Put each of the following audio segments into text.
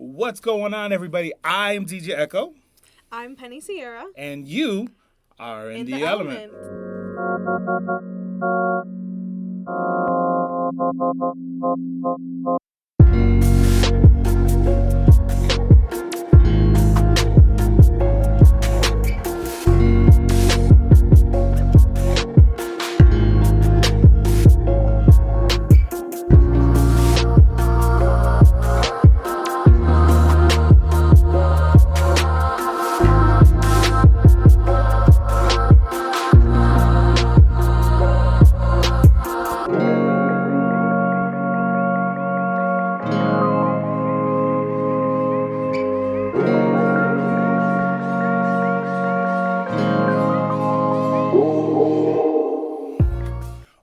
What's going on, everybody? I am DJ Echo, I'm Penny Sierra. and you are in the element.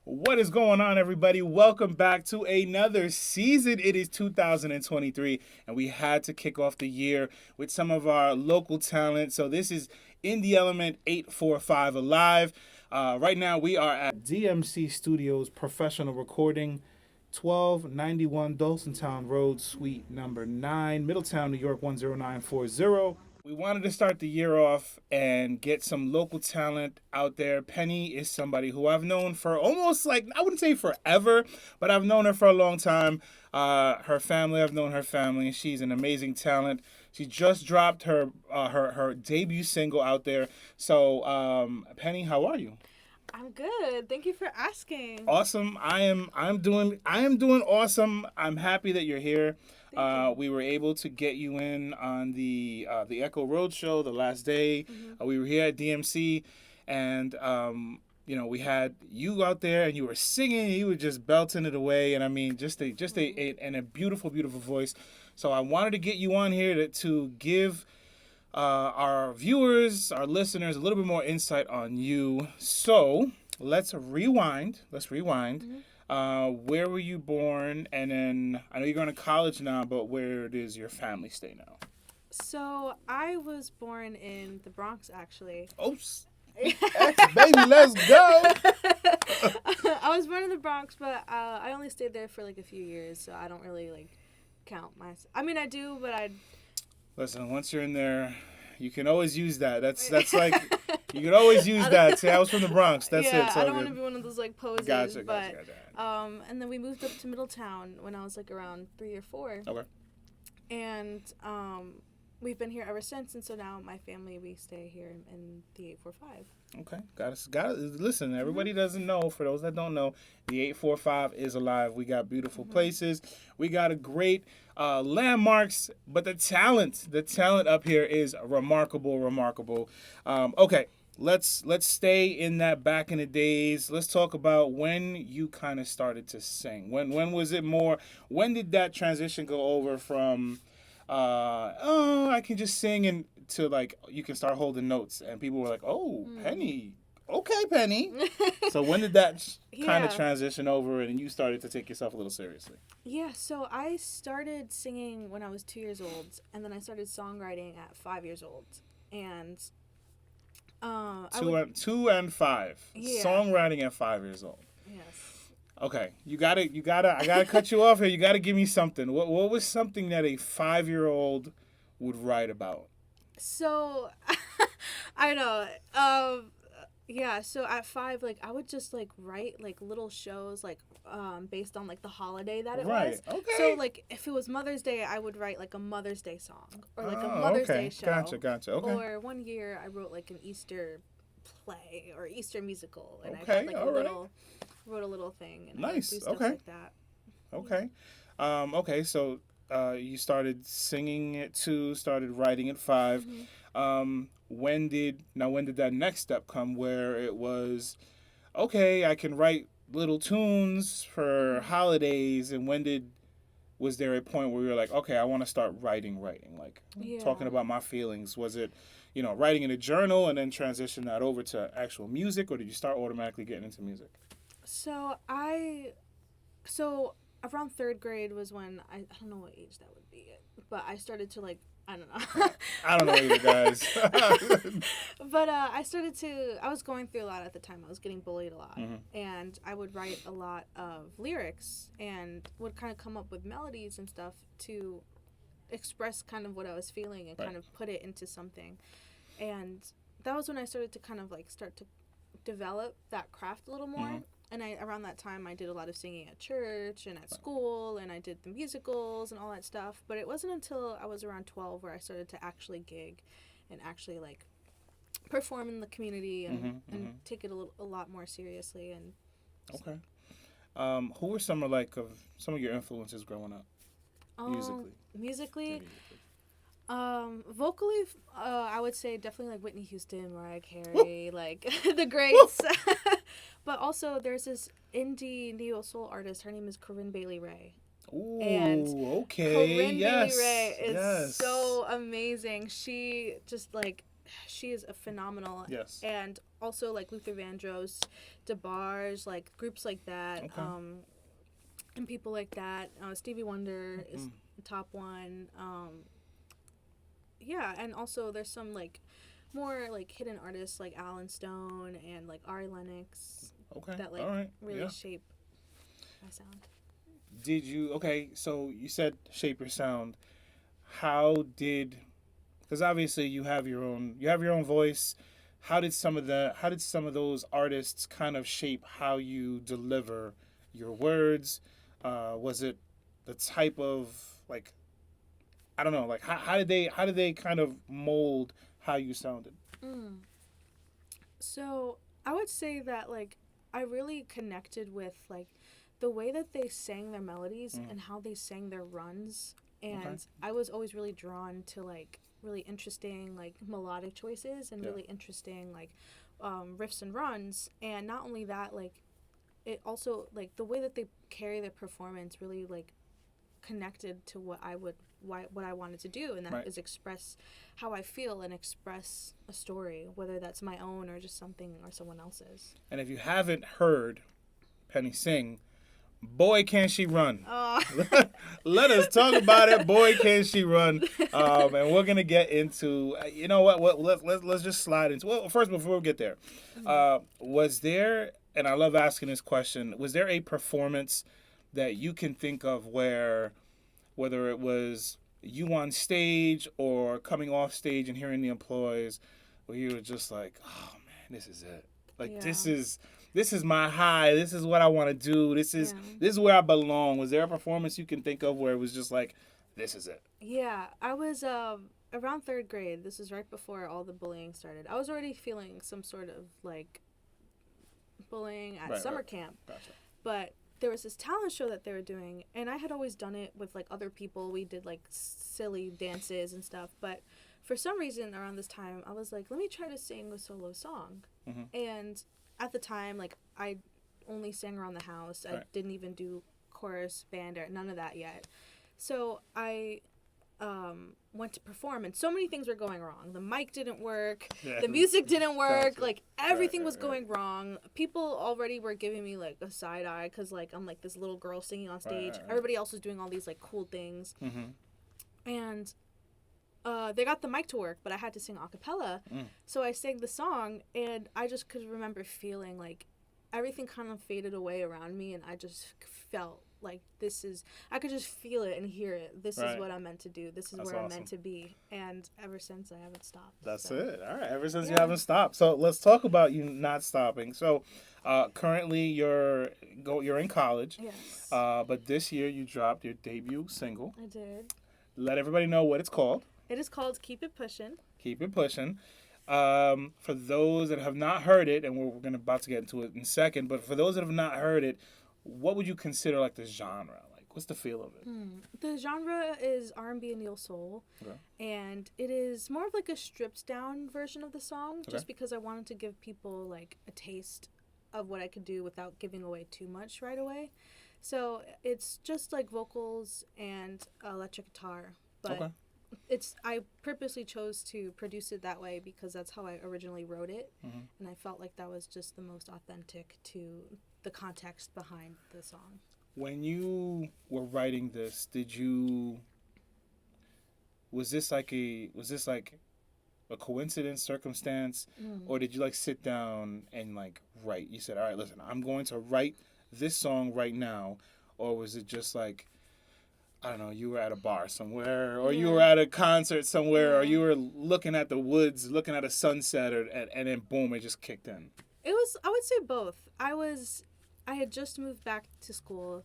What is going on, everybody? Welcome back to another season. It is 2023, and we had to kick off the year with some of our local talent. So this is In the Element 845 Alive. Right now, we are at DMC Studios Professional Recording, 1291 Dawsontown Road, Suite number 9, Middletown, New York 10940. We wanted to start the year off and get some local talent out there. Penny is somebody who I've known for almost like, I wouldn't say forever, but I've known her for a long time. Her family, I've known her family. She's an amazing talent. She just dropped her debut single out there. So, Penny, how are you? I'm good. Thank you for asking. Awesome. I am doing awesome. I'm happy that you're here. We were able to get you in on the Echo Road Show the last day. We were here at DMC, and we had you out there, and you were singing. You were just belting it away, and I mean, just a beautiful, beautiful voice. So I wanted to get you on here to give our viewers, our listeners, a little bit more insight on you. So let's rewind. Where were you born? And then I know you're going to college now, but where does your family stay now? So I was born in the Bronx, actually. Oh, baby, let's go. I was born in the Bronx, but I only stayed there for like a few years, so I don't really count myself. I mean, I do, but I. Listen, once you're in there, you can always use that. That's like, you can always use that. Say, I was from the Bronx. That's yeah, it. I don't want to be one of those poses. Gotcha. And then we moved up to Middletown when I was around 3 or 4. Okay. And we've been here ever since, and so now my family, we stay here in the 845. Okay, got it. Listen, everybody doesn't know. For those that don't know, the 845 is alive. We got beautiful places. We got a great landmarks, but the talent up here is remarkable. Okay, let's stay in that back in the days. Let's talk about when you kind of started to sing. When was it more? When did that transition go over from I can just sing and to you can start holding notes, and people were like, oh, Penny, okay, Penny. So when did that kind of transition over and you started to take yourself a little seriously? Yeah, so I started singing when I was 2 years old, and then I started songwriting at 5 years old, and two and 5. Yeah. Songwriting at 5 years old. Yes. Okay, I gotta cut you off here. You gotta give me something. What was something that a 5-year-old would write about? So, I know. Yeah. So at 5, I would just write little shows based on the holiday that it was. Okay. So if it was Mother's Day, I would write a Mother's Day song or a Mother's Day show. Gotcha. Okay. Or one year I wrote an Easter play or Easter musical, and okay. I had wrote a little thing. And nice. I would do stuff like that. Okay. Okay. So you started singing at 2, started writing at 5. When did that next step come where it was, okay, I can write little tunes for holidays, and was there a point where you were like, okay, I want to start writing, talking about my feelings? Was it, writing in a journal and then transition that over to actual music, or did you start automatically getting into music? So around 3rd grade was when I don't know what age that would be, but I started to I don't know. I don't know either, guys. But I was going through a lot at the time. I was getting bullied a lot. And I would write a lot of lyrics and would kind of come up with melodies and stuff to express kind of what I was feeling and Right. kind of put it into something. And that was when I started to kind of like start to develop that craft a little more. Mhm. And around that time I did a lot of singing at church and at school, and I did the musicals and all that stuff. But it wasn't until I was around 12 where I started to actually gig and actually like perform in the community and, and take it a lot more seriously. And Okay. Who were some of your influences growing up musically? musically, vocally, I would say definitely like Whitney Houston, Mariah Carey, like the greats. But also there's this indie neo soul artist. Her name is Corinne Bailey Rae. Ooh, And okay. Corinne Yes. Bailey Rae is yes. so amazing. She just like, she is a phenomenal. Yes. And also like Luther Vandross, DeBarge, like groups like that. Okay. And people like that. Stevie Wonder is the top one. Yeah, and also there's some like more like hidden artists like Alan Stone and like Ari Lennox Okay. that like All right. really Yeah. shape my sound. Did you so you said shape your sound. How did, because obviously you have your own voice. How did some of those artists kind of shape how you deliver your words? Was it the type of like, I don't know, like how did they kind of mold how you sounded? So I would say that like I really connected with like the way that they sang their melodies and how they sang their runs. And Okay. I was always really drawn to like really interesting like melodic choices and Yeah. really interesting like riffs and runs. And not only that, like it also like the way that they carry their performance really like connected to what I wanted to do, and that Right. is express how I feel and express a story, whether that's my own or just something or someone else's. And if you haven't heard Penny sing, boy can she run. Oh. Let us talk about it. Boy can she run. And we're gonna get into, you know what, let's just slide into, well, first before we get there, was there, and I love asking this question, was there a performance that you can think of where, whether it was you on stage or coming off stage and hearing the employees, where you were just like, oh man, this is it. Like Yeah. this is my high. This is what I want to do. This is where I belong. Was there a performance you can think of where it was just like, this is it? Yeah, I was around third grade. This is right before all the bullying started. I was already feeling some sort of like bullying at summer camp. Gotcha. But there was this talent show that they were doing, and I had always done it with like other people. We did like silly dances and stuff, but for some reason around this time I was like, let me try to sing a solo song. And at the time, like I only sang around the house. I didn't even do chorus, band, or none of that yet. So I went to perform, and so many things were going wrong. The mic didn't work. Yeah. The music didn't work. Gotcha. Like everything Right, was right. going wrong. People already were giving me like a side eye because like I'm like this little girl singing on stage. Right. Everybody else was doing all these like cool things, Mm-hmm. and they got the mic to work, but I had to sing a cappella. So I sang the song, and I just could remember feeling like everything kind of faded away around me, and I just felt like I could just feel it and hear it. This Right. is what I'm meant to do. This is That's where I'm awesome. meant to be. And ever since, I haven't stopped. That's so. it. All right. Ever since you Yeah. haven't stopped. So let's talk about you not stopping. So currently you're in college. Yes. But this year you dropped your debut single. I did. Let everybody know what it's called. It is called Keep It Pushin'. Keep it pushing. For those that have not heard it, and we're about to get into it in a second, but for those that have not heard it, what would you consider like the genre? Like, what's the feel of it? The genre is R&B and neo soul, Okay. and it is more of like a stripped down version of the song, Okay. just because I wanted to give people like a taste of what I could do without giving away too much right away. So it's just like vocals and electric guitar, but Okay. I purposely chose to produce it that way because that's how I originally wrote it, and I felt like that was just the most authentic to the context behind the song. When you were writing this, was this like a coincidence, circumstance, or did you like sit down and like write? You said, all right, listen, I'm going to write this song right now, or was it just like, I don't know, you were at a bar somewhere, or you were at a concert somewhere, or you were looking at the woods, looking at a sunset, and then boom, it just kicked in? It was, I would say both. I had just moved back to school,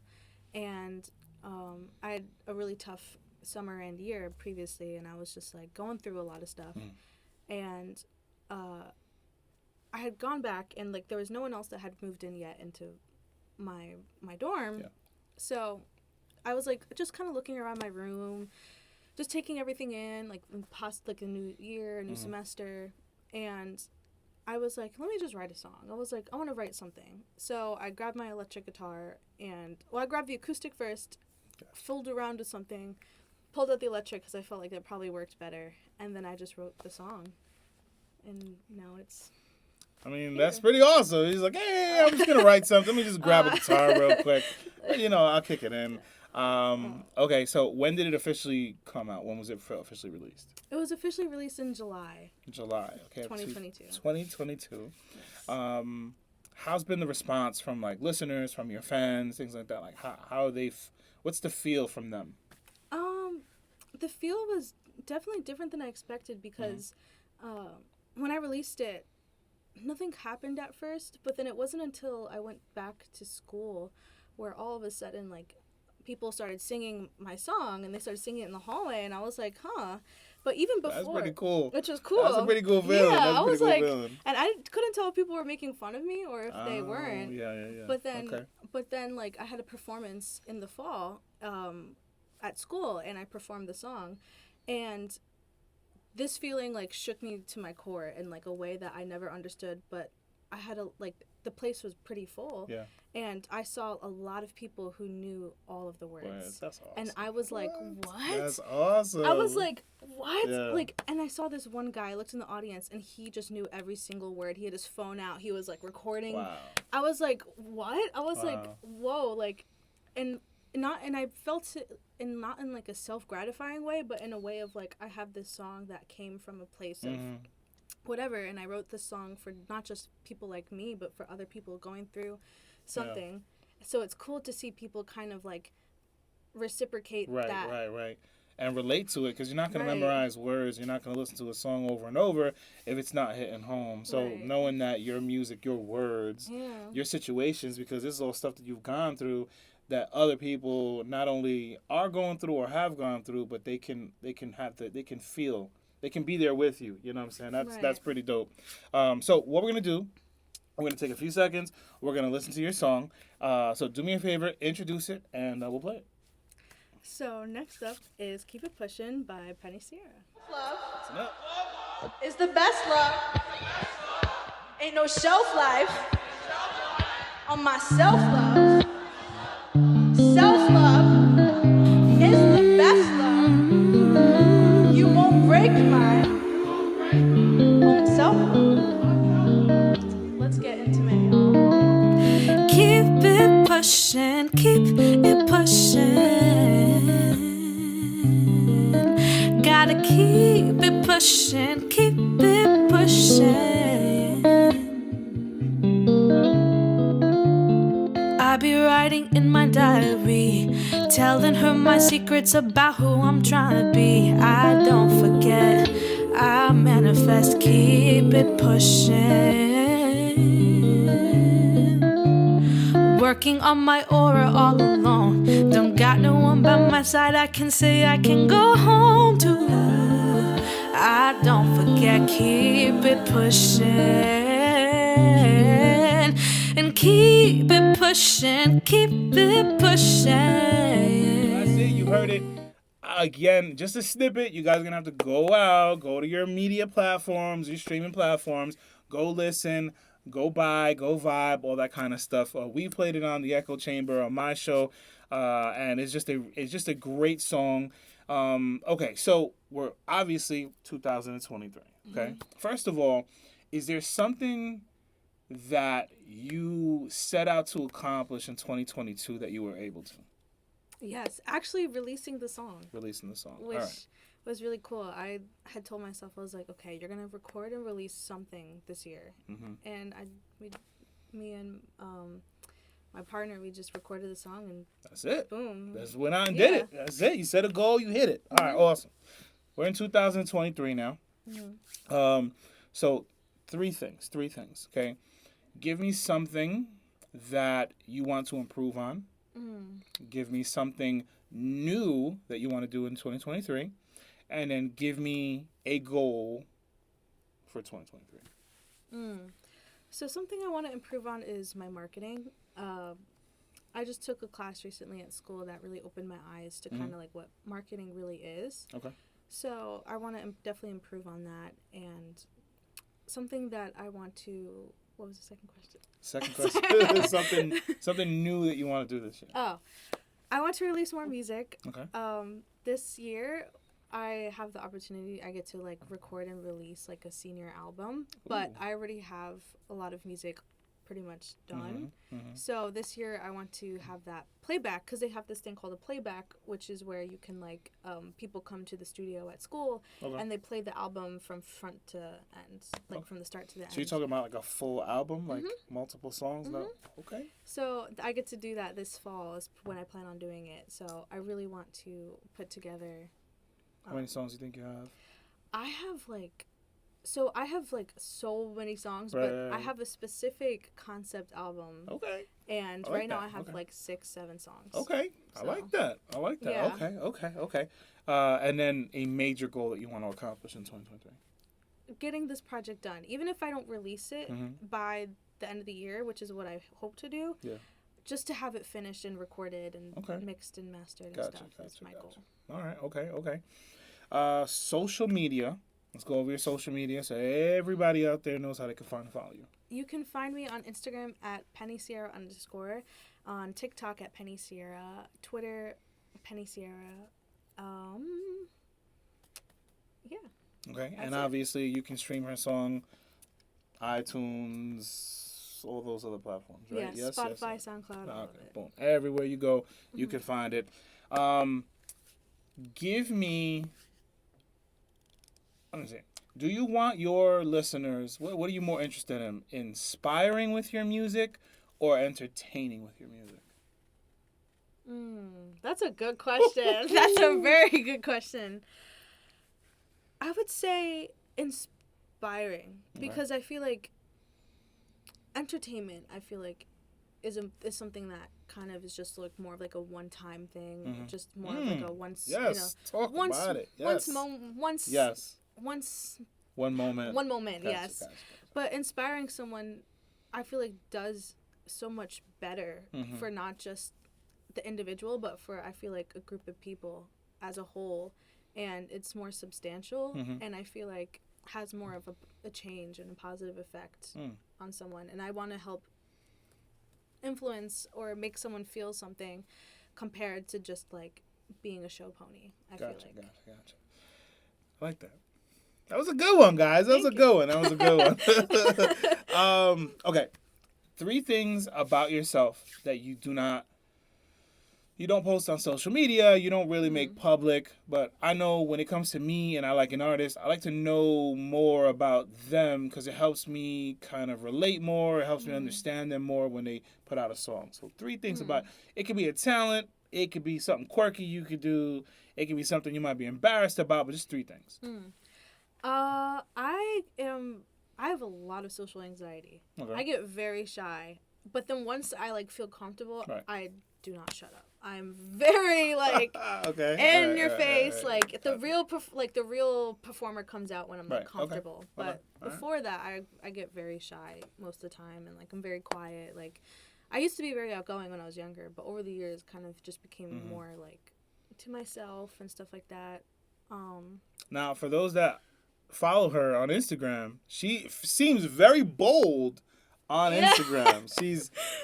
and I had a really tough summer and year previously, and I was just like going through a lot of stuff. And I had gone back, and like there was no one else that had moved in yet into my dorm. Yeah. So I was like just kind of looking around my room, just taking everything in, like past like a new year, a new semester, and I was like, let me just write a song. I was like, I want to write something. So I grabbed my electric guitar, and I grabbed the acoustic first, fooled around with something, pulled out the electric because I felt like that probably worked better, and then I just wrote the song, and now it's. I mean, that's pretty awesome. He's like, hey, I'm just going to write something. Let me just grab a guitar real quick. I'll kick it in. Okay, so when did it officially come out? When was it officially released? It was officially released in July. July, okay. 2022. 2022. How's been the response from, like, listeners, from your fans, things like that? Like, how are they, what's the feel from them? The feel was definitely different than I expected because when I released it, nothing happened at first, but then it wasn't until I went back to school where all of a sudden, like, people started singing my song, and they started singing it in the hallway, and I was like, huh. But even before... That's pretty cool. Which was cool. That's a pretty cool feeling. Yeah, That's I was cool like... feeling. And I couldn't tell if people were making fun of me or if they weren't. Yeah. But then, like, I had a performance in the fall at school, and I performed the song, and this feeling, like, shook me to my core in, like, a way that I never understood, but I had the place was pretty full. Yeah. And I saw a lot of people who knew all of the words. Wow, that's awesome. And I was like, what? That's awesome. I was like, what? Yeah. Like, and I saw this one guy, I looked in the audience, and he just knew every single word. He had his phone out. He was, like, recording. Wow. I was like, what? I was like, whoa. Like, and I felt it not in, like, a self-gratifying way, but in a way of, like, I have this song that came from a place of whatever, and I wrote this song for not just people like me, but for other people going through something. Yeah. So it's cool to see people kind of, like, reciprocate that. Right. And relate to it, because you're not going to memorize words. You're not going to listen to a song over and over if it's not hitting home. So knowing that your music, your words, your situations, because this is all stuff that you've gone through, that other people not only are going through or have gone through, but they can feel, they can be there with you. You know what I'm saying? That's pretty dope. So what we're gonna do, we're gonna take a few seconds. We're gonna listen to your song. So do me a favor, introduce it, and we'll play it. So next up is "Keep It Pushin'" by Penny Sierra. Love is the best love. Ain't no shelf life on my self-love. Self-love is the best love. You won't break my own self-love. Let's get intimate, y'all. Keep it pushing, keep it pushing. Gotta keep it pushing, keep it pushing. I be writing in my diary, telling her my secrets about who I'm trying to be. I don't forget, I manifest, keep it pushing. Working on my aura all alone. Don't got no one by my side I can say I can go home to. I don't forget, keep it pushing. And keep it pushing, keep it pushing. That's it, you heard it. Again, just a snippet. You guys are going to have to go out, go to your media platforms, your streaming platforms, go listen, go buy, go vibe, all that kind of stuff. We played it on the Echo Chamber on my show, and it's just a great song. Okay, so we're obviously 2023, okay? First of all, is there something that you set out to accomplish in 2022 that you were able to? Yes, actually releasing the song. Which was really cool. I had told myself, I was like, okay, you're gonna record and release something this year. And me and my partner, we just recorded the song and That's it. boom. Just went out and did it. That's it. You set a goal, you hit it. All right, awesome. We're in 2023 now. So three things. Okay, give me something that you want to improve on. Give me something new that you want to do in 2023, and then give me a goal for 2023. So something I want to improve on is my marketing. I just took a class recently at school that really opened my eyes to kind of like what marketing really is. Okay. So I want to definitely improve on that. And something that I want to, what was the second question? Second question. something new that you want to do this year. Oh, I want to release more music. Okay. This year I have the opportunity, I get to like record and release like a senior album, but I already have a lot of music pretty much done. So this year I want to have that playback, because they have this thing called a playback, which is where you can like people come to the studio at school and they play the album from front to end, like from the start to the end. So you're talking about like a full album, like multiple songs? No? Okay. So I get to do that this fall is when I plan on doing it. So I really want to put together. How many songs do you think you have? I have so many songs, but I have a specific concept album. Okay. And like right now that. I have Okay. like 6-7 songs. Okay. I like that. Yeah. Okay. And then a major goal that you want to accomplish in 2023. Getting this project done. Even if I don't release it by the end of the year, which is what I hope to do. Yeah. Just to have it finished and recorded and mixed and mastered and stuff. That's my goal. All right. Okay. Social media. Let's go over your social media so everybody out there knows how they can find and follow you. You can find me on Instagram at PennySierra_, on TikTok at Penny Sierra, Twitter Penny Sierra. Yeah. Okay. And it. obviously you can stream her song, iTunes, all those other platforms, right? Yes, Spotify, SoundCloud, all of it. Boom. Everywhere you go, you can find it. Give me... Let me see. Do you want your listeners, what are you more interested in? Inspiring with your music or entertaining with your music? That's a good question. That's a very good question. I would say inspiring, because I feel like entertainment, is something that kind of is just like more of like a one-time thing, just more of like a once, talk about it. Yes. One moment. Gotcha, yes. Gotcha. But inspiring someone, I feel like does so much better for not just the individual, but for, I feel like, a group of people as a whole. And it's more substantial, and I feel like has more of a change and a positive effect on someone. And I want to help influence or make someone feel something compared to just like being a show pony. I feel like. Gotcha. I like that. That was a good one, guys. That was a good one. Okay. 3 things about yourself that you don't post on social media, you don't really make public, but I know when it comes to me and I like an artist, I like to know more about them because it helps me kind of relate more, it helps me understand them more when they put out a song. So 3 things about it. Could be a talent, it could be something quirky you could do, it could be something you might be embarrassed about, but just 3 things. I have a lot of social anxiety. Okay. I get very shy, but then once I like feel comfortable, I do not shut up. I'm very like in your face. Like the real performer comes out when I'm like comfortable. But before that, I get very shy most of the time, and like I'm very quiet. Like I used to be very outgoing when I was younger, but over the years, kind of just became more like to myself and stuff like that. Now, for those that follow her on Instagram, she seems very bold on Instagram.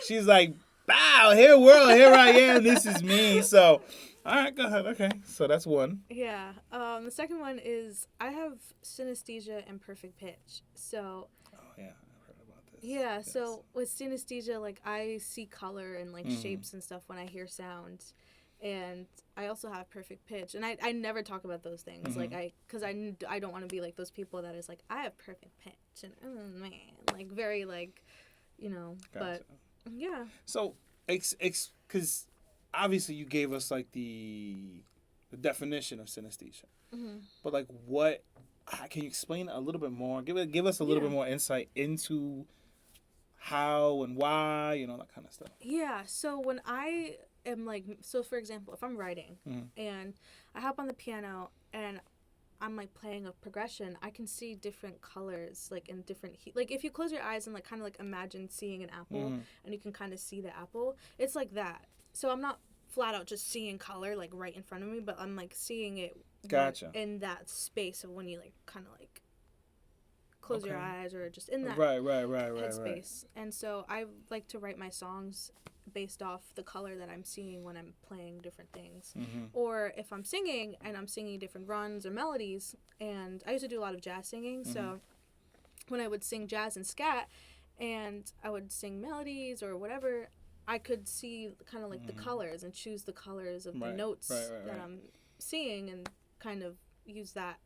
She's like, "Bow, here world, here I am. This is me." So, all right, go ahead. Okay, so that's one. Yeah. The second one is I have synesthesia and perfect pitch. So. Oh yeah, I've heard about this. Yeah. Yes. So with synesthesia, like I see color and like shapes and stuff when I hear sounds. And I also have perfect pitch, and I never talk about those things, like because I don't want to be like those people that is like I have perfect pitch and man, like very like, Gotcha. but yeah. So because obviously you gave us like the definition of synesthesia, but like what can you explain a little bit more? Give us a little bit more insight into how and why, that kind of stuff. Yeah. So when I am like, so for example, if I'm writing and I hop on the piano and I'm like playing a progression, I can see different colors, like in different like if you close your eyes and like kind of like imagine seeing an apple and you can kind of see the apple, it's like that. So I'm not flat out just seeing color like right in front of me, but I'm like seeing it in that space of when you like kind of like close your eyes or just in that headspace. And so I like to write my songs based off the color that I'm seeing when I'm playing different things. Or if I'm singing and I'm singing different runs or melodies, and I used to do a lot of jazz singing, so when I would sing jazz and scat and I would sing melodies or whatever, I could see kind of like the colors and choose the colors of the notes that I'm seeing and kind of use that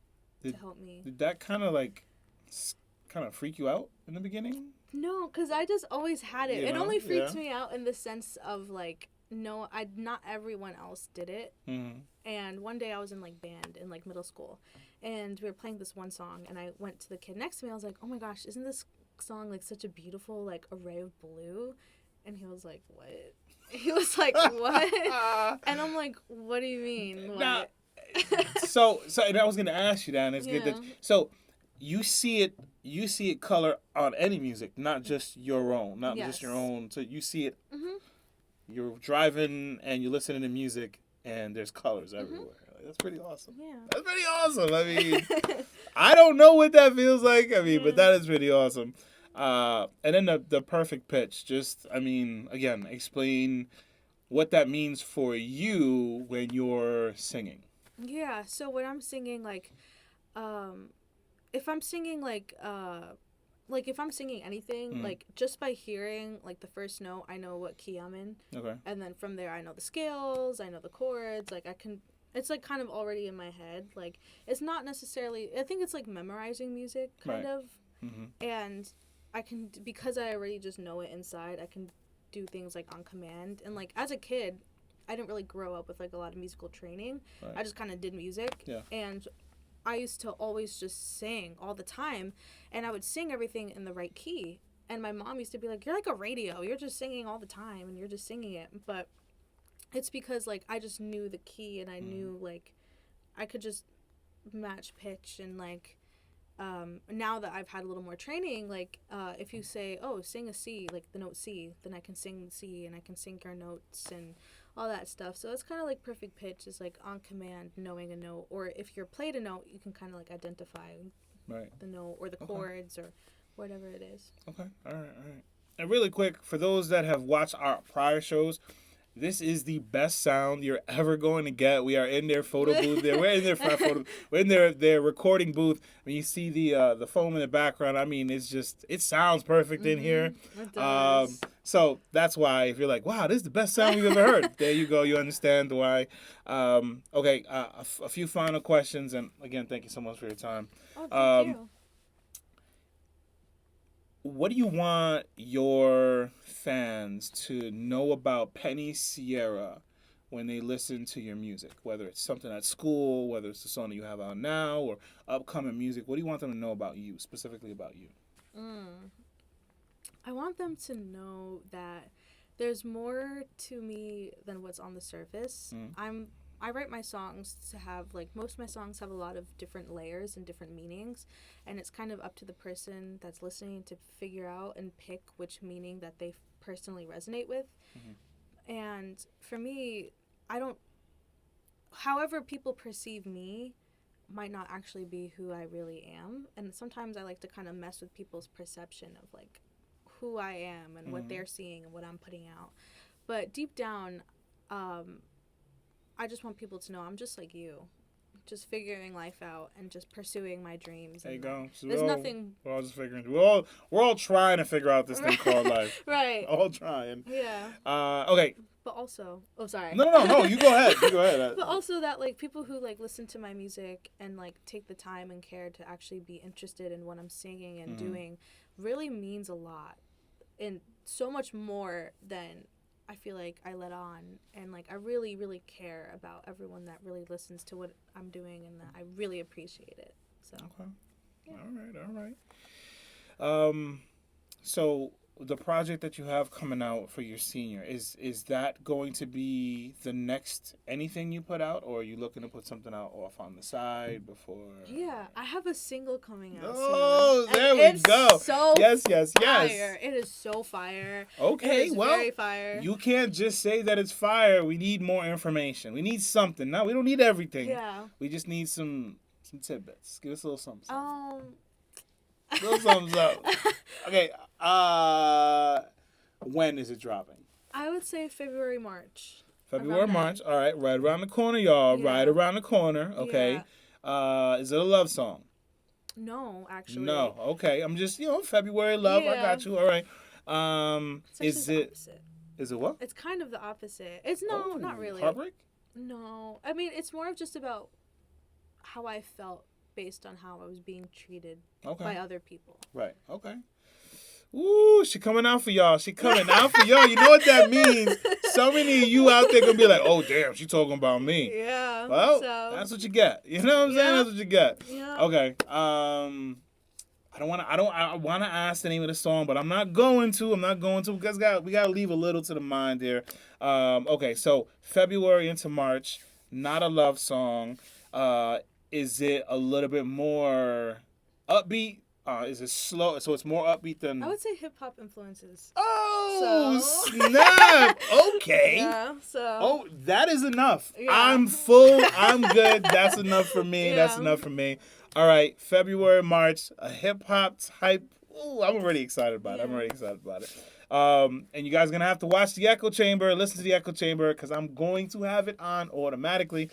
to help me. Did that kind of like freak you out in the beginning? No, because I just always had it. It only freaks me out in the sense of like, no, not everyone else did it. And one day I was in like band in like middle school, and we were playing this one song, and I went to the kid next to me. I was like, oh my gosh, isn't this song like such a beautiful like array of blue? And he was like, what? He was like, what? And I'm like, what do you mean? What? Now, so and I was gonna ask you that, and it's good that so you see it color on any music, not just your own, just your own. So you see it. You're driving and you're listening to music, and there's colors everywhere. Like, that's pretty awesome. Yeah, that's pretty awesome. I mean, I don't know what that feels like. I mean, but that is pretty awesome. And then the perfect pitch. Just, I mean, again, explain what that means for you when you're singing. Yeah. So when I'm singing, like, if I'm singing like if I'm singing anything, like just by hearing like the first note, I know what key I'm in. Okay. And then from there, I know the scales, I know the chords. Like I can, it's like kind of already in my head. Like it's not necessarily. I think it's like memorizing music, kind of. And I can, because I already just know it inside, I can do things like on command. And like as a kid, I didn't really grow up with like a lot of musical training. I just kind of did music. And I used to always just sing all the time, and I would sing everything in the right key. And my mom used to be like, you're like a radio. You're just singing all the time, and you're just singing it. But it's because, like, I just knew the key, and I knew, like, I could just match pitch. And, like, now that I've had a little more training, like, if you say, oh, sing a C, like the note C, then I can sing C, and I can sync your notes and all that stuff. So it's kind of like perfect pitch is like on command knowing a note, or if you're played a note, you can kind of like identify the note or the chords or whatever it is. Okay. All right. And really quick, for those that have watched our prior shows, this is the best sound you're ever going to get. We are in their photo booth. We're in their photo. We're in their recording booth. When you see the foam in the background, I mean, it sounds perfect in here. It does. So that's why if you're like, wow, this is the best sound we've ever heard. There you go. You understand why. Okay. A few final questions, and again, thank you so much for your time. Oh, thank you. What do you want your fans to know about Penny Sierra when they listen to your music? Whether it's something at school, whether it's the song that you have out now, or upcoming music, what do you want them to know about you, specifically about you? I want them to know that there's more to me than what's on the surface. I write my songs to have, like, most of my songs have a lot of different layers and different meanings, and it's kind of up to the person that's listening to figure out and pick which meaning that they personally resonate with. And for me, however people perceive me might not actually be who I really am, and sometimes I like to kind of mess with people's perception of, like, who I am and what they're seeing and what I'm putting out. But deep down, I just want people to know I'm just like you, just figuring life out and just pursuing my dreams. There you go. So there's nothing. We're all just figuring. We're all trying to figure out this thing called life. Right. All trying. Yeah. Okay. But also, sorry. No. You go ahead. But also that, like, people who like listen to my music and like take the time and care to actually be interested in what I'm singing and doing really means a lot, and so much more than I feel like I let on, and like I really, really care about everyone that really listens to what I'm doing, and that I really appreciate it. So. Okay. All right. So the project that you have coming out for your senior, is that going to be the next anything you put out, or are you looking to put something out off on the side before? Yeah, I have a single coming out Oh, soon. there And we it's go. So Yes. fire. It is so fire. Okay, It is well, very fire. you can't just say that it's fire. We need more information. We need something. No, we don't need everything. Yeah. We just need some tidbits. Give us a little something. A Um. little something. Okay. When is it dropping? I would say February, March. February, Around March. All right, right around the corner, y'all. Yeah. Right around the corner. Okay. Is it a love song? No, actually. No. Okay. I'm just, February love. I Yeah. got you. All right. It's actually Is the it? opposite. Is it what? It's kind of the opposite. It's Oh, not really. Heartbreak. No, I mean it's more of just about how I felt based on how I was being treated Okay. by other people. Right. Okay. Ooh, she coming out for y'all. She coming out for y'all. You know what that means? So many of you out there gonna be like, "Oh, damn, she talking about me." Yeah. Well, so, that's what you get. You know what I'm saying? Yeah. That's what you get. Yeah. Okay. I wanna ask the name of the song, but I'm not going to because we gotta leave a little to the mind there. Okay, so February into March, not a love song. Is it a little bit more upbeat? Is it slow? So it's more upbeat than. I would say hip hop influences. Oh, So- snap! Okay. Yeah. So. Oh, that is enough. Yeah. I'm full. I'm good. That's enough for me. Yeah. That's enough for me. All right, February, March, a hip hop type. Ooh, I'm already excited about it. I'm Yeah. already excited about it. And you guys are gonna have to watch the Echo Chamber, listen to the Echo Chamber, because I'm going to have it on automatically.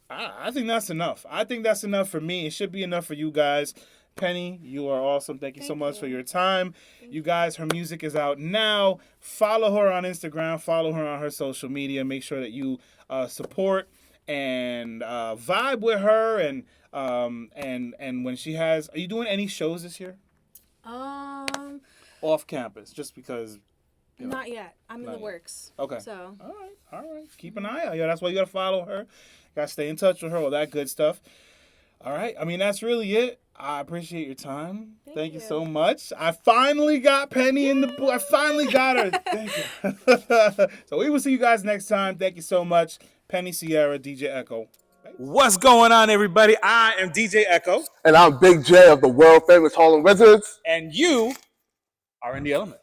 I think that's enough. I think that's enough for me. It should be enough for you guys. Penny, you are awesome. Thank you so Thank much you. for your time. You guys, her music is out now. Follow her on Instagram. Follow her on her social media. Make sure that you support and vibe with her. And when she has, are you doing any shows this year off campus? Just because. You know. Not yet. I'm in Not the yet. works. Okay. So. All right. Keep an eye out. Yeah, that's why you gotta follow her. Gotta stay in touch with her. All that good stuff. All right. I mean, that's really it. I appreciate your time. Thank you you. so much. I finally got Penny in the booth. I finally got her. Thank you. So we will see you guys next time. Thank you so much. Penny Sierra, DJ Echo. What's going on, everybody? I am DJ Echo. And I'm Big J of the world famous Harlem Wizards. And you are in the element.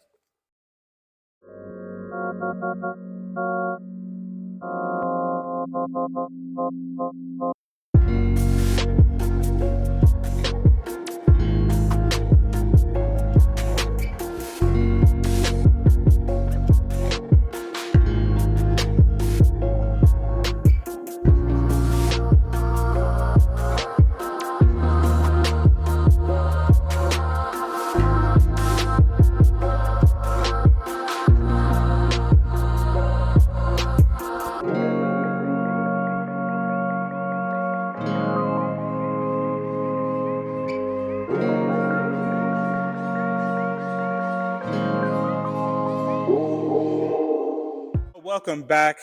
Welcome back.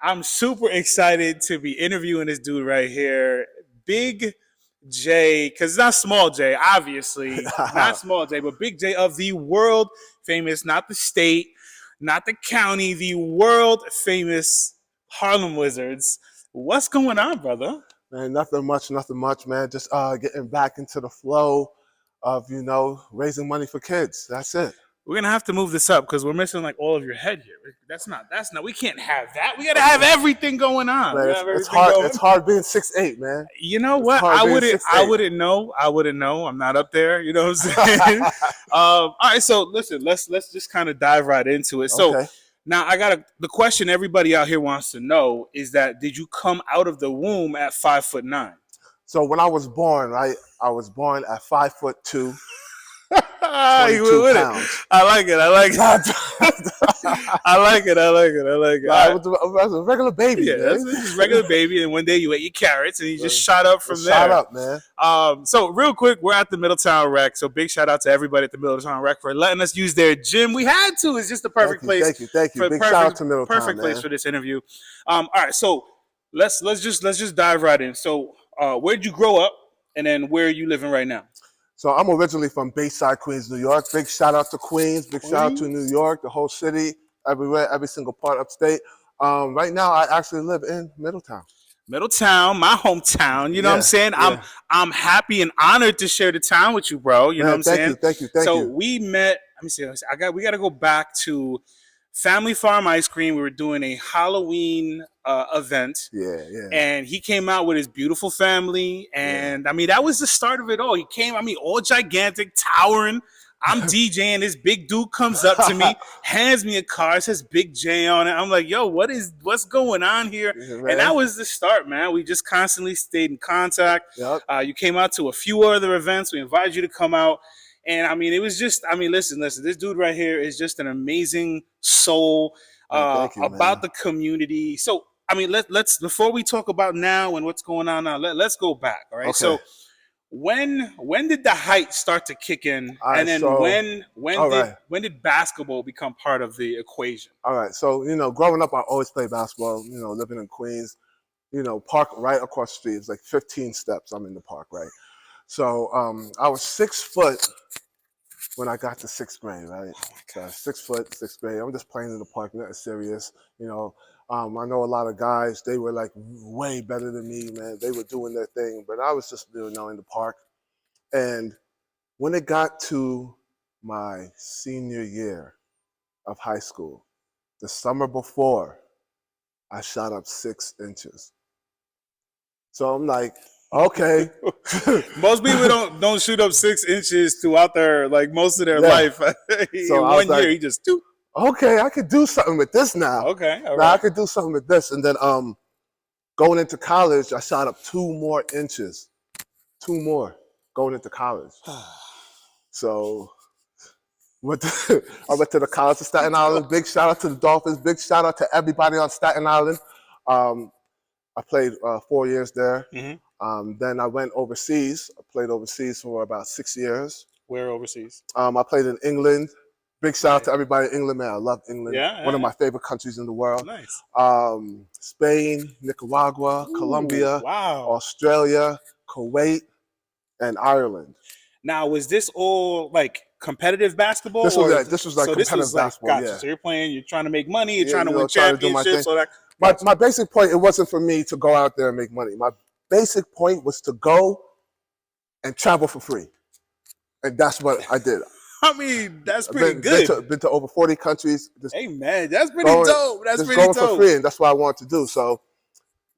I'm super excited to be interviewing this dude right here, Big J, because it's not Small J, obviously, not Small J, but Big J of the world famous, not the state, not the county, the world famous Harlem Wizards. What's going on, brother? Man, nothing much, man. Just getting back into the flow of, raising money for kids. That's it. We're gonna have to move this up because we're missing like all of your head here. That's not. We can't have that. We gotta have everything going on. Man, We gotta have it's everything hard. going. It's hard being 6'8", man. You know It's what? hard I being wouldn't 6'8". know. I'm not up there. You know what I'm saying? All right. So listen, let's just kind of dive right into it. So Okay. now the question everybody out here wants to know is that did you come out of the womb at 5'9"? So when I was born, right, I was born at 5'2". You went with it. I like it. I like it. I like it. I like it. I like it. I was a regular baby. Yeah, man. that's just regular baby. And one day you ate your carrots and you just shot up from there. Shot up, man. So real quick, we're at the Middletown Rec. So big shout out to everybody at the Middletown Rec for letting us use their gym. We had to. It's just the perfect place. Thank you. Big shout out to Middletown, perfect place for this interview. All right, so let's just dive right in. So where'd you grow up, and then where are you living right now? So I'm originally from Bayside, Queens, New York. Big shout out to Queens. Big shout out to New York, the whole city, everywhere, every single part upstate. Right now, I actually live in Middletown. Middletown, my hometown. You know what I'm saying? Yeah. I'm happy and honored to share the town with you, bro. You know what I'm saying? Thank you. So we met. Let me see. We got to go back to Family Farm Ice Cream. We were doing a Halloween event. Yeah. And he came out with his beautiful family. And I mean, that was the start of it all. He came, all gigantic, towering. I'm DJing. This big dude comes up to me, hands me a card, says Big J on it. I'm like, yo, what's going on here? Yeah, and that was the start, man. We just constantly stayed in contact. Yep. You came out to a few other events. We invited you to come out. And I mean, it was just, listen, this dude right here is just an amazing soul about the community. So, let's before we talk about now and what's going on now, let's go back. All right. Okay. So when did the hype start to kick in? And then when did basketball become part of the equation? All right. So, growing up, I always played basketball, living in Queens, park right across the street. It's like 15 steps. I'm in the park, right? So I was 6 foot when I got to 6th grade, right? So 6 foot, 6th grade. I'm just playing in the park, nothing serious. I know a lot of guys, they were like way better than me, man. They were doing their thing, but I was just, in the park. And when it got to my senior year of high school, the summer before, I shot up 6 inches. So I'm like, okay. Most people don't shoot up 6 inches throughout their most of their life. So in 1 year, he just okay, I could do something with this now. Okay, all now right. I could do something with this. And then going into college, I shot up 2 more inches. 2 more going into college. So I went to the College of Staten Island. Big shout out to the Dolphins. Big shout out to everybody on Staten Island. I played 4 years there. Mm-hmm. Then I went overseas. I played overseas for about 6 years. Where overseas? I played in England. Big shout out to everybody in England, man. I love England. One of my favorite countries in the world. Nice. Spain, Nicaragua, Colombia, Australia, Kuwait, and Ireland. Now, was this all competitive basketball? This was competitive basketball. Gotcha. Yeah. So you're trying to make money. You're trying to win championships. My basic point, it wasn't for me to go out there and make money. My basic point was to go and travel for free. And that's what I did. That's pretty good. Been to over 40 countries. Hey, man, that's pretty dope. That's pretty dope. For free, and that's what I wanted to do. So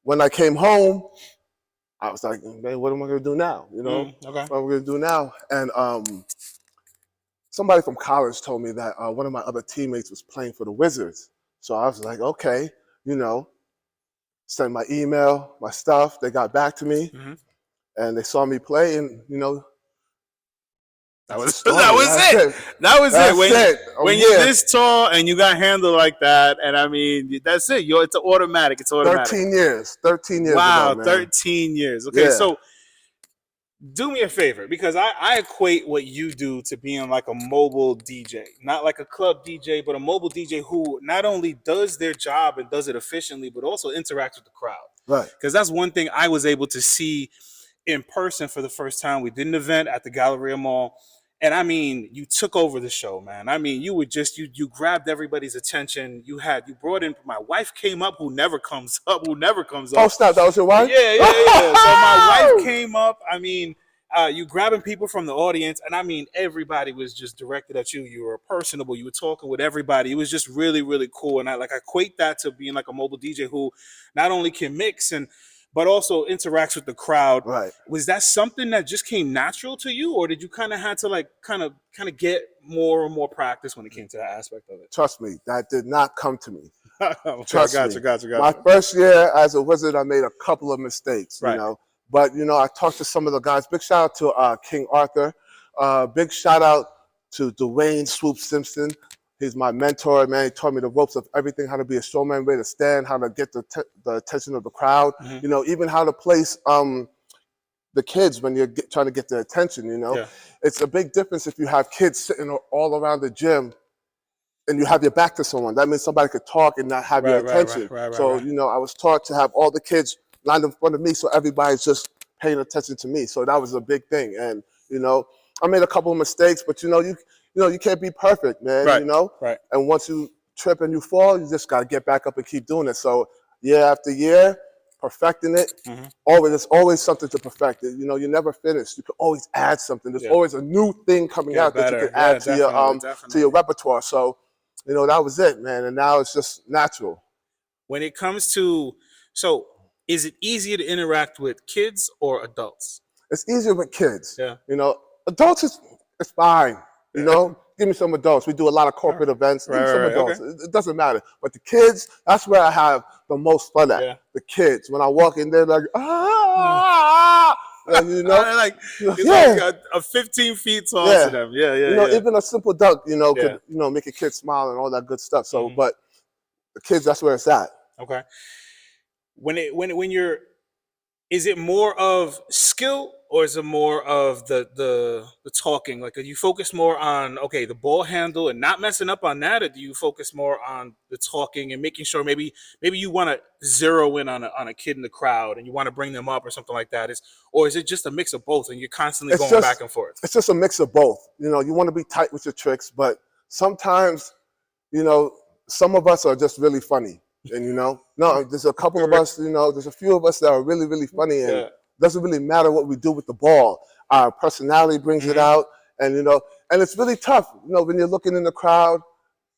when I came home, I was like, man, what am I going to do now? Okay. What am I going to do now? And somebody from college told me that one of my other teammates was playing for the Wizards. So I was like, okay, send my email, my stuff. They got back to me, and they saw me play, and that was it. That was it. When you're this tall and you got handled like that, and that's it. It's automatic. It's automatic. 13 years. 13 years. Wow, ago, man. 13 years. Okay, so do me a favor, because I equate what you do to being like a mobile DJ, not like a club DJ, but a mobile DJ who not only does their job and does it efficiently, but also interacts with the crowd. Right. Because that's one thing I was able to see in person for the first time. We did an event at the Galleria Mall. And you took over the show, man. You would you grabbed everybody's attention. You brought in, my wife came up who never comes up. Oh, stop. That was your wife? Yeah. So my wife came up. You grabbing people from the audience. And everybody was just directed at you. You were personable. You were talking with everybody. It was just really, really cool. And I equate that to being like a mobile DJ who not only can mix but also interacts with the crowd. Right. Was that something that just came natural to you, or did you kind of had to kind of get more and more practice when it came to that aspect of it? Trust me, that did not come to me. Okay, Trust gotcha. me. My first year as a Wizard, I made a couple of mistakes, But, I talked to some of the guys. Big shout out to King Arthur. Big shout out to Dwayne Swoop Simpson. He's my mentor, man. He taught me the ropes of everything, how to be a showman, where to stand, how to get the attention of the crowd, you know, even how to place the kids when you're trying to get their attention, you know. It's a big difference if you have kids sitting all around the gym and you have your back to someone. That means somebody could talk and not have your attention. So, you know, I was taught to have all the kids lined in front of me so everybody's just paying attention to me. So that was a big thing. And, you know, I made a couple of mistakes, but, you know, you can't be perfect, man, you know. And once you trip and you fall, you just got to get back up and keep doing it. So year after year, perfecting it, there's always something to perfect it. You know, you're never finished. You can always add something. There's always a new thing coming out that you can add to your repertoire. So, you know, that was it, man. And now it's just natural. When it comes to, so is it easier to interact with kids or adults? It's easier with kids. You know, adults it's fine. You know, give me some adults. We do a lot of corporate events. Give me some adults. It doesn't matter. But the kids, that's where I have the most fun at. The kids. When I walk in, they're like, and, you know, like a 15 feet tall to them. You know, even a simple dunk, you know, could, you know, make a kid smile and all that good stuff. So, but the kids, that's where it's at. Okay. When you're, is it more of skill or is it more of the talking? Like, are you focus more on, okay, the ball handle and not messing up on that, or do you focus more on the talking and making sure maybe you want to zero in on a kid in the crowd and you want to bring them up or something like that? Or is it just a mix of both and you're constantly going back and forth? It's just a mix of both. You know, you want to be tight with your tricks, but sometimes, you know, some of us are just really funny. And, you know, there's a couple of us, you know, there's a few of us that are really, really funny, and it doesn't really matter what we do with the ball. Our personality brings it out, and, you know, and it's really tough, you know, when you're looking in the crowd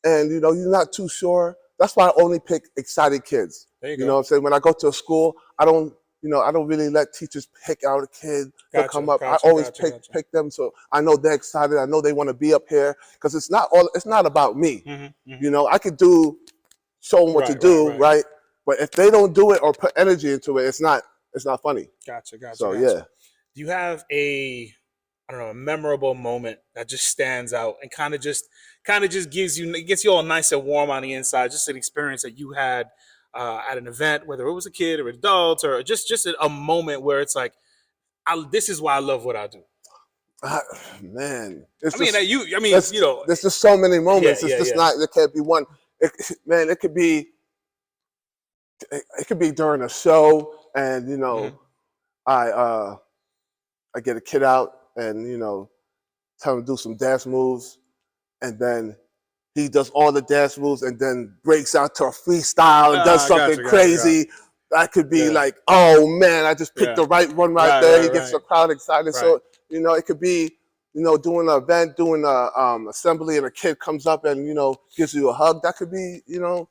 and, you know, you're not too sure. That's why I only pick excited kids. You know what I'm saying? When I go to a school, I don't really let teachers pick out a kid to come up. I always pick them, so I know they're excited. I know they want to be up here, because it's not about me. You know, I could show them what to do, right? But if they don't do it or put energy into it, it's not funny. Gotcha. So yeah. Do you have a memorable moment that just stands out and kind of just gets you all nice and warm on the inside? Just an experience that you had at an event, whether it was a kid or adult, or just a moment where it's like, this is why I love what I do. Man, you know, there's just so many moments. It's just not. There can't be one. It could be during a show, and, you know, I get a kid out and, you know, tell him to do some dance moves, and then he does all the dance moves and then breaks out to a freestyle and does something crazy. That could be like, oh man, I just picked the right one there. He gets the crowd excited. So, you know, it could be, you know, doing an event, doing a assembly, and a kid comes up and, you know, gives you a hug. That could be, you know,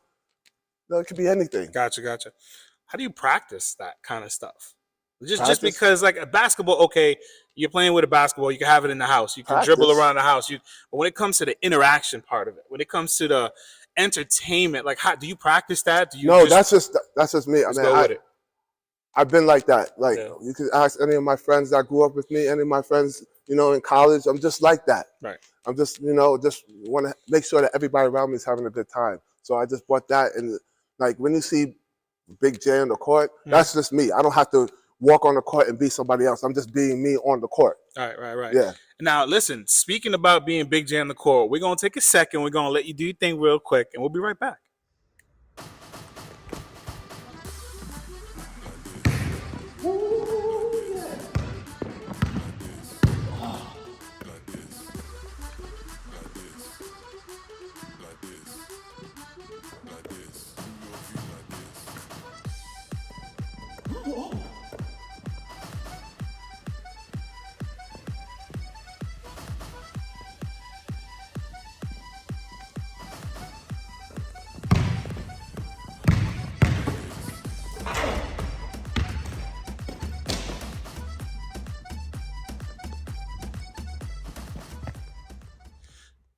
it could be anything. Gotcha. How do you practice that kind of stuff? Just because, like, a basketball, okay, you're playing with a basketball, you can have it in the house, you can dribble around the house. But when it comes to the interaction part of it, when it comes to the entertainment, like, how do you practice that? That's just me. I've been like that. Like, you can ask any of my friends that grew up with me, any of my friends, you know, in college. I'm just like that. Right. I'm just, you know, just want to make sure that everybody around me is having a good time. So I just brought that. And, like, when you see Big J on the court, that's just me. I don't have to walk on the court and be somebody else. I'm just being me on the court. Right. Yeah. Now, listen, speaking about being Big J on the court, we're going to take a second. We're going to let you do your thing real quick, and we'll be right back.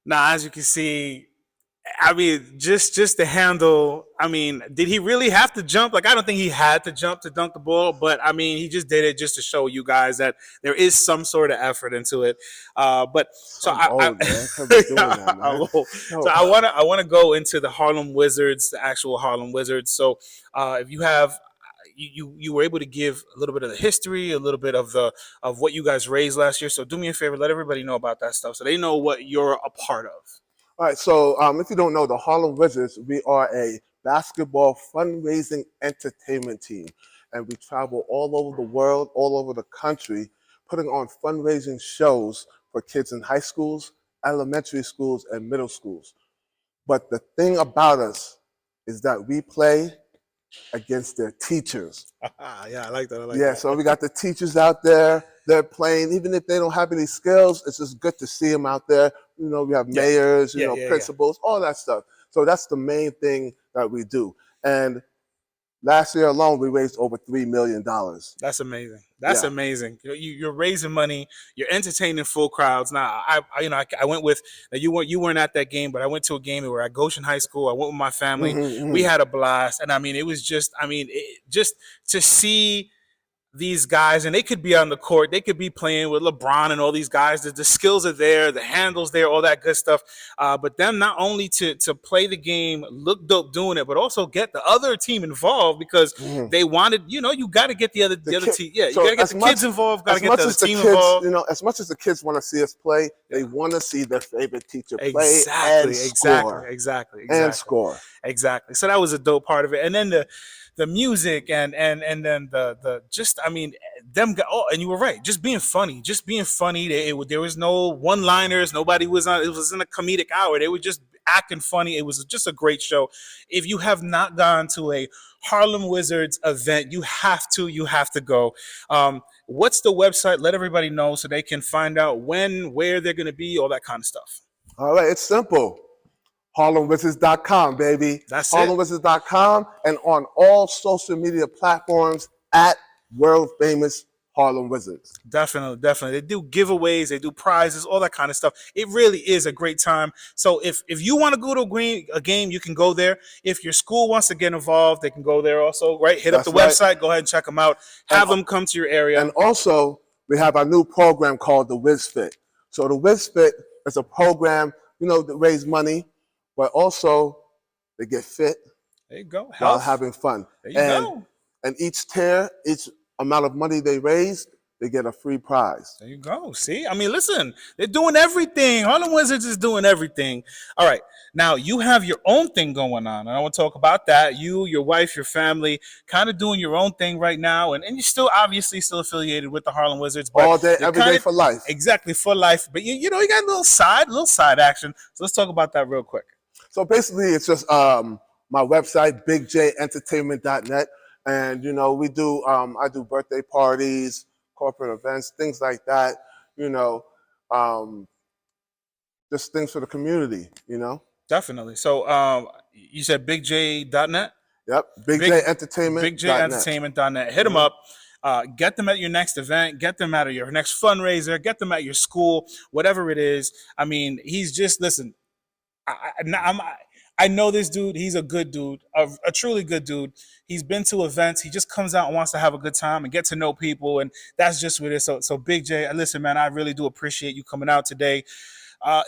Now, as you can see, I mean, just to handle. I mean, did he really have to jump? Like, I don't think he had to jump to dunk the ball, but I mean, he just did it just to show you guys that there is some sort of effort into it. But so I'm old, man. Can't be doing that, man. so I wanna go into the Harlem Wizards, the actual Harlem Wizards. So if you have. You were able to give a little bit of the history, a little bit of what you guys raised last year. So do me a favor, let everybody know about that stuff, so they know what you're a part of. All right, so if you don't know, the Harlem Wizards, we are a basketball fundraising entertainment team, and we travel all over the world, all over the country, putting on fundraising shows for kids in high schools, elementary schools, and middle schools. But the thing about us is that we play against their teachers. Yeah, I like that. I like Yeah, that. so we got the teachers out there. They're playing, even if they don't have any skills. It's just good to see them out there. You know, we have mayors, principals, all that stuff. So that's the main thing that we do. And last year alone, we raised over $3 million. That's amazing. That's amazing. You're raising money. You're entertaining full crowds. Now, I went with. Now you weren't at that game, but I went to a game where at Goshen High School. I went with my family. We had a blast, and I mean, it was just. I mean, just to see these guys, and they could be on the court, they could be playing with LeBron and all these guys. The skills are there, the handles there, all that good stuff. But them not only to play the game, look dope doing it, but also get the other team involved because they wanted. You got to get the other team. Yeah, So you got to get the kids involved. Got to get the team involved. You know, as much as the kids want to see us play, they want to see their favorite teacher play Exactly. and score. Exactly. So that was a dope part of it, and then the music and then the just I mean them. Oh, and you were right. Just being funny. There was no one-liners. Nobody was on. It was in a comedic hour. They were just acting funny. It was just a great show. If you have not gone to a Harlem Wizards event, you have to go. What's the website? Let everybody know so they can find out when, where they're going to be, all that kind of stuff. All right, it's simple. HarlemWizards.com, baby. That's it. HarlemWizards.com and on all social media platforms at World Famous Harlem Wizards. Definitely. They do giveaways, they do prizes, all that kind of stuff. It really is a great time. So if you want to go to a game, you can go there. If your school wants to get involved, they can go there also, right? Hit up the website, go ahead and check them out. Have them come to your area. And also, we have our new program called the WizFit. So the WizFit is a program, that raise money, but also they get fit. There you go. While having fun. There you go. And each amount of money they raise, they get a free prize. There you go. See? I mean, listen, they're doing everything. Harlem Wizards is doing everything. All right. Now, you have your own thing going on. And I want to talk about that. You, your wife, your family, kind of doing your own thing right now. And you're still obviously still affiliated with the Harlem Wizards. But all day, every day for life. Exactly, for life. But, you got a little side action. So let's talk about that real quick. So basically, it's just my website, bigjentertainment.net. And, we do, I do birthday parties, corporate events, things like that, just things for the community, Definitely. So you said bigj.net? Yep, bigjentertainment.net. bigjentertainment.net. Hit them up. Get them at your next event. Get them at your next fundraiser. Get them at your school, whatever it is. I mean, he's just, listen, I know this dude. He's a good dude, a truly good dude. He's been to events. He just comes out and wants to have a good time and get to know people, and that's just what it is. So Big J, listen, man, I really do appreciate you coming out today.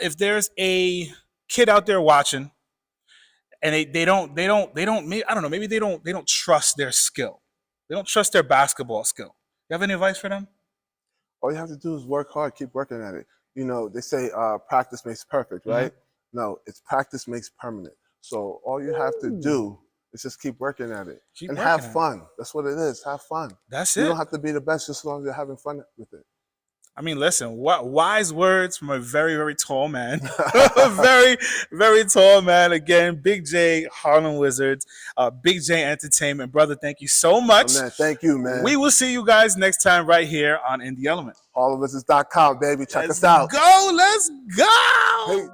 If there's a kid out there watching, and they don't, I don't know, maybe they don't trust their skill. They don't trust their basketball skill. You have any advice for them? All you have to do is work hard, keep working at it. They say practice makes perfect, right? Mm-hmm. No, it's practice makes permanent. So all you have to do is just keep working at it and have fun. That's what it is. Have fun. That's it. You don't have to be the best just as long as you're having fun with it. I mean, listen, wise words from a very, very tall man. Very, very tall man. Again, Big J, Harlem Wizards, Big J Entertainment. Brother, thank you so much. Oh, man, thank you, man. We will see you guys next time right here on In the Element. HarlemWizards.com, baby. Check us out. Let's go. Hey.